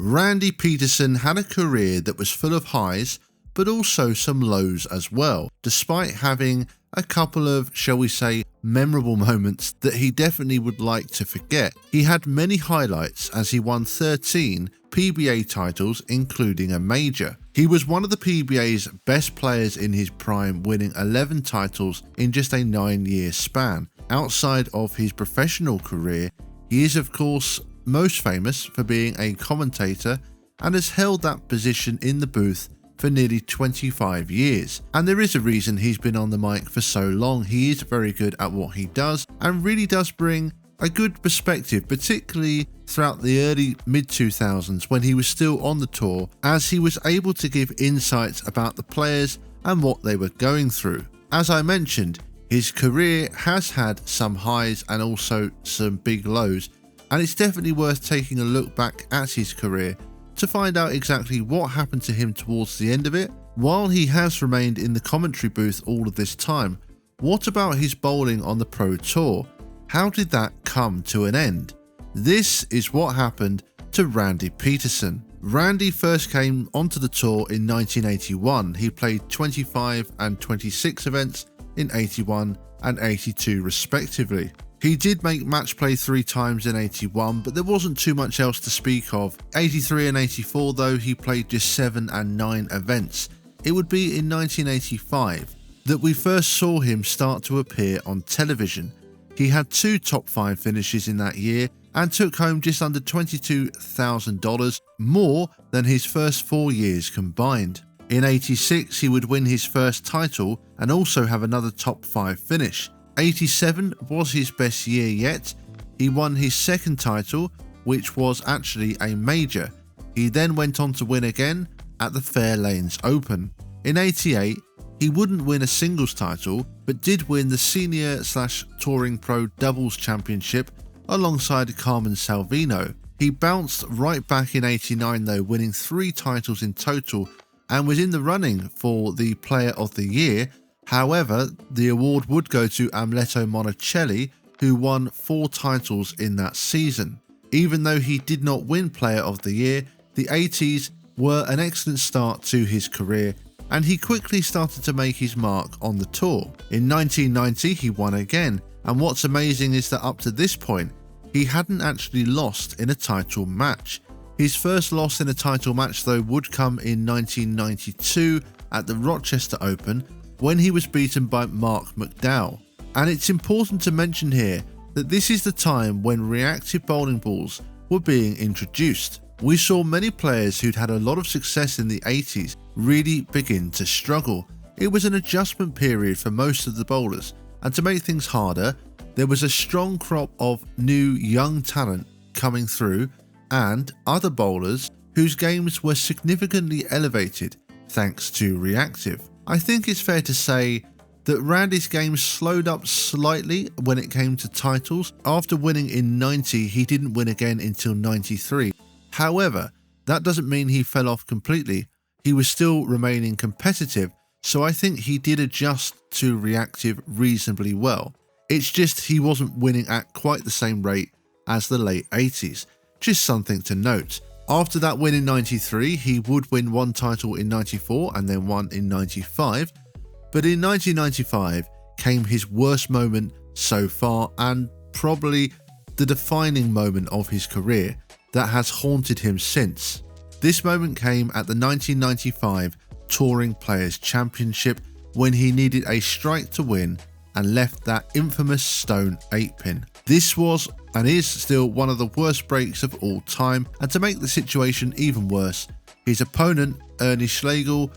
Randy Pedersen had a career that was full of highs, but also some lows as well, despite having a couple of, shall we say, memorable moments that he definitely would like to forget. He had many highlights as he won 13 PBA titles, including a major. He was one of the PBA's best players in his prime, winning 11 titles in just a 9-year span. Outside of his professional career, he is of course most famous for being a commentator and has held that position in the booth for nearly 25 years. And there is a reason he's been on the mic for so long. He is very good at what he does and really does bring a good perspective, particularly throughout the early mid-2000s when he was still on the tour, as he was able to give insights about the players and what they were going through. As I mentioned, his career has had some highs and also some big lows, and it's definitely worth taking a look back at his career to find out exactly what happened to him towards the end of it. While he has remained in the commentary booth all of this time, what about his bowling on the Pro Tour? How did that come to an end? This is what happened to Randy Pedersen. Randy first came onto the tour in 1981. He played 25 and 26 events in 81 and 82 respectively. He did make match play 3 times in 81, but there wasn't too much else to speak of. 83 and 84 though, he played just 7 and 9 events. It would be in 1985 that we first saw him start to appear on television. He had 2 top 5 finishes in that year and took home just under $22,000, more than his first 4 years combined. In 86 he would win his first title and also have another top 5 finish. 87 was his best year yet. He won his second title, which was actually a major. He then went on to win again at the Fairlanes Open. In 88, he wouldn't win a singles title, but did win the Senior/Touring Pro Doubles Championship alongside Carmen Salvino. He bounced right back in 89 though, winning 3 titles in total and was in the running for the Player of the Year. However, the award would go to Amleto Monticelli, who won 4 titles in that season. Even though he did not win Player of the Year, the 80s were an excellent start to his career, and he quickly started to make his mark on the tour. In 1990, he won again, and what's amazing is that up to this point, he hadn't actually lost in a title match. His first loss in a title match though would come in 1992 at the Rochester Open, when he was beaten by Mark McDowell. And it's important to mention here that this is the time when reactive bowling balls were being introduced. We saw many players who'd had a lot of success in the 80s really begin to struggle. It was an adjustment period for most of the bowlers, and to make things harder, there was a strong crop of new young talent coming through and other bowlers whose games were significantly elevated thanks to reactive. I think it's fair to say that Randy's game slowed up slightly when it came to titles. After winning in 90, he didn't win again until 93. However, that doesn't mean he fell off completely. He was still remaining competitive, so I think he did adjust to reactive reasonably well. It's just he wasn't winning at quite the same rate as the late 80s. Just something to note. After that win in 93, he would win 1 title in 94 and then 1 in 95. But in 1995 came his worst moment so far, and probably the defining moment of his career that has haunted him since. This moment came at the 1995 Touring Players Championship, when he needed a strike to win and left that infamous stone 8-pin. This was and is still one of the worst breaks of all time, and to make the situation even worse, his opponent Ernie Schlegel,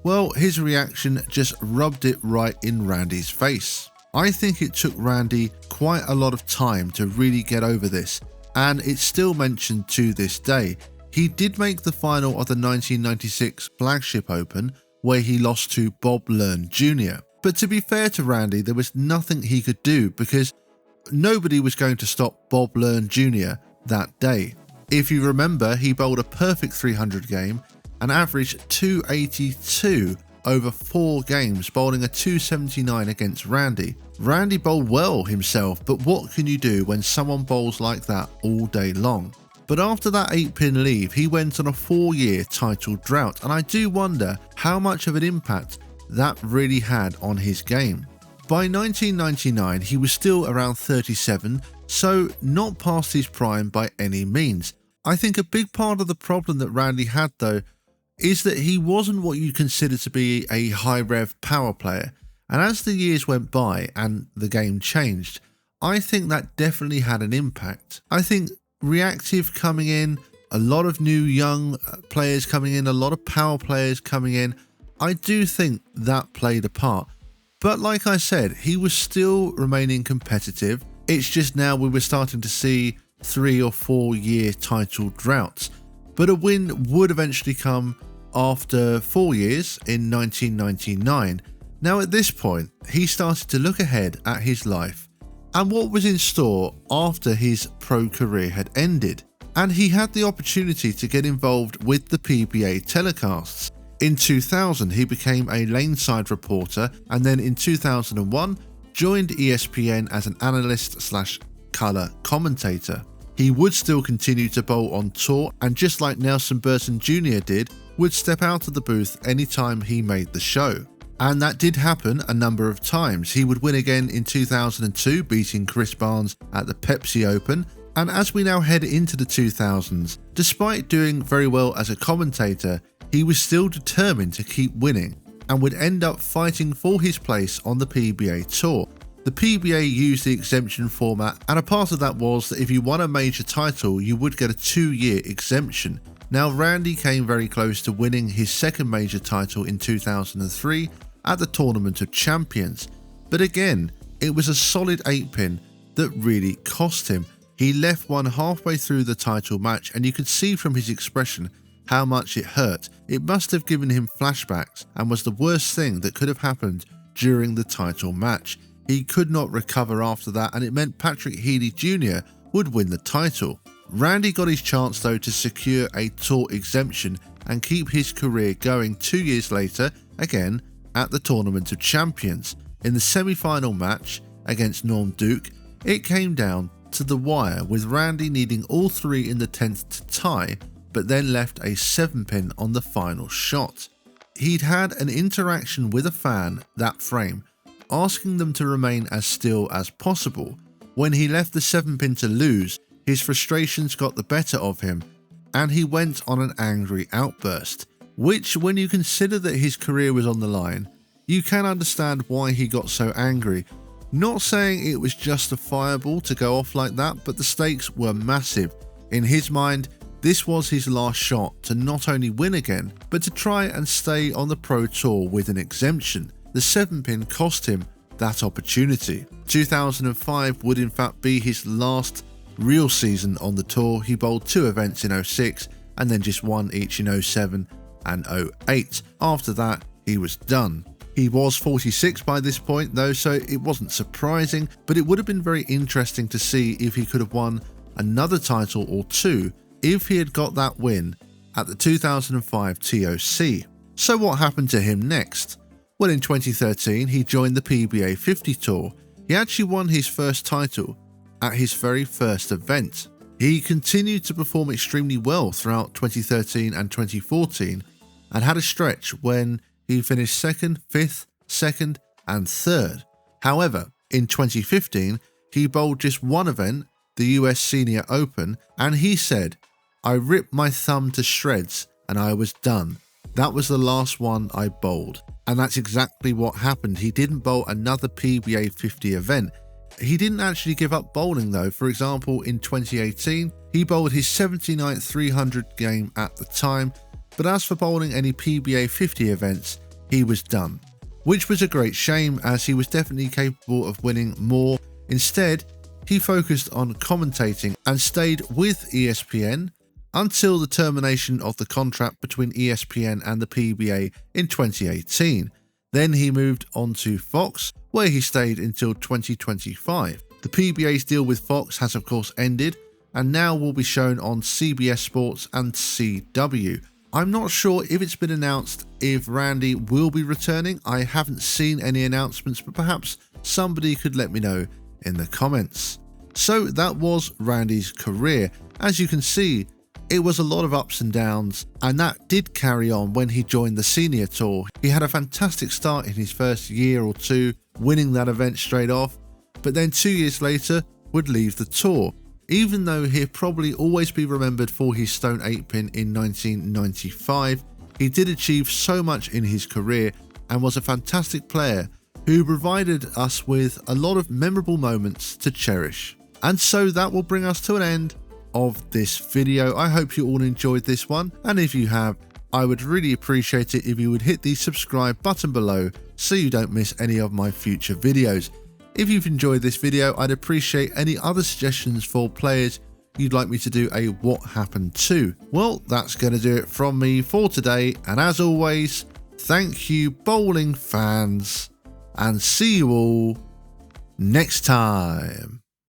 well, his reaction just rubbed it right in Randy's face. I think it took Randy quite a lot of time to really get over this, and it's still mentioned to this day. He did make the final of the 1996 Flagship Open, where he lost to Bob Learn Jr. But to be fair to Randy, there was nothing he could do because nobody was going to stop Bob Learn Jr. that day. If you remember, he bowled a perfect 300 game and averaged 282 over 4 games, bowling a 279 against Randy. Randy bowled well himself, but what can you do when someone bowls like that all day long? But after that 8-pin leave, he went on a 4-year title drought, and I do wonder how much of an impact that really had on his game. By 1999, he was still around 37, so not past his prime by any means. I think a big part of the problem that Randy had, though, is that he wasn't what you consider to be a high-rev power player. And as the years went by and the game changed, I think that definitely had an impact. I think reactive coming in, a lot of new young players coming in, a lot of power players coming in, I do think that played a part. But like I said, he was still remaining competitive. It's just now we were starting to see 3 or 4 year title droughts. But a win would eventually come after 4 years in 1999. Now at this point, he started to look ahead at his life and what was in store after his pro career had ended. And he had the opportunity to get involved with the PBA telecasts. In 2000, he became a laneside reporter, and then in 2001, joined ESPN as an analyst/color commentator. He would still continue to bowl on tour, and just like Nelson Burton Jr. did, would step out of the booth anytime he made the show. And that did happen a number of times. He would win again in 2002, beating Chris Barnes at the Pepsi Open. And as we now head into the 2000s, despite doing very well as a commentator, he was still determined to keep winning and would end up fighting for his place on the PBA Tour. The PBA used the exemption format, and a part of that was that if you won a major title, you would get a 2-year exemption. Now, Randy came very close to winning his second major title in 2003 at the Tournament of Champions, but again, it was a solid 8-pin that really cost him. He left one halfway through the title match, and you could see from his expression how much it hurt. It must have given him flashbacks and was the worst thing that could have happened during the title match. He could not recover after that, and it meant Patrick Healy Jr. would win the title. Randy got his chance though to secure a tour exemption and keep his career going 2 years later, again at the Tournament of Champions. In the semi-final match against Norm Duke, it came down to the wire, with Randy needing all 3 in the 10th to tie, but then left a 7-pin on the final shot. He'd had an interaction with a fan that frame, asking them to remain as still as possible. When he left the 7-pin to lose, his frustrations got the better of him, and he went on an angry outburst, which, when you consider that his career was on the line, you can understand why he got so angry. Not saying it was justifiable to go off like that, but the stakes were massive. In his mind, this was his last shot to not only win again, but to try and stay on the Pro Tour with an exemption. The 7-pin cost him that opportunity. 2005 would in fact be his last real season on the tour. He bowled 2 events in 06 and then just 1 each in 07 and 08. After that, he was done. He was 46 by this point though, so it wasn't surprising, but it would have been very interesting to see if he could have won another title or 2 if he had got that win at the 2005 TOC. So what happened to him next? Well, in 2013, he joined the PBA 50 Tour. He actually won his first title at his very first event. He continued to perform extremely well throughout 2013 and 2014 and had a stretch when he finished 2nd, 5th, 2nd and 3rd. However, in 2015, he bowled just one event, the US Senior Open, and he said, "I ripped my thumb to shreds and I was done. That was the last one I bowled." And that's exactly what happened. He didn't bowl another PBA 50 event. He didn't actually give up bowling though. For example, in 2018, he bowled his 79th 300 game at the time, but as for bowling any PBA 50 events, he was done. Which was a great shame, as he was definitely capable of winning more. Instead, he focused on commentating and stayed with ESPN until the termination of the contract between ESPN and the PBA in 2018. Then he moved on to Fox, where he stayed until 2025. The PBA's deal with Fox has of course ended, and now will be shown on CBS Sports and CW. I'm not sure if it's been announced if Randy will be returning. I haven't seen any announcements, but perhaps somebody could let me know in the comments. So that was Randy's career. As you can see, it was a lot of ups and downs, and that did carry on when he joined the senior tour. He had a fantastic start in his first year or two, winning that event straight off, but then 2 years later would leave the tour. Even though he'll probably always be remembered for his stone 8-pin in 1995, he did achieve so much in his career and was a fantastic player who provided us with a lot of memorable moments to cherish. And so that will bring us to an end of this video. I hope you all enjoyed this one, and if you have, I would really appreciate it if you would hit the subscribe button below so you don't miss any of my future videos. If you've enjoyed this video, I'd appreciate any other suggestions for players you'd like me to do a What Happened To. Well, that's going to do it from me for today, and as always, thank you bowling fans, and see you all next time.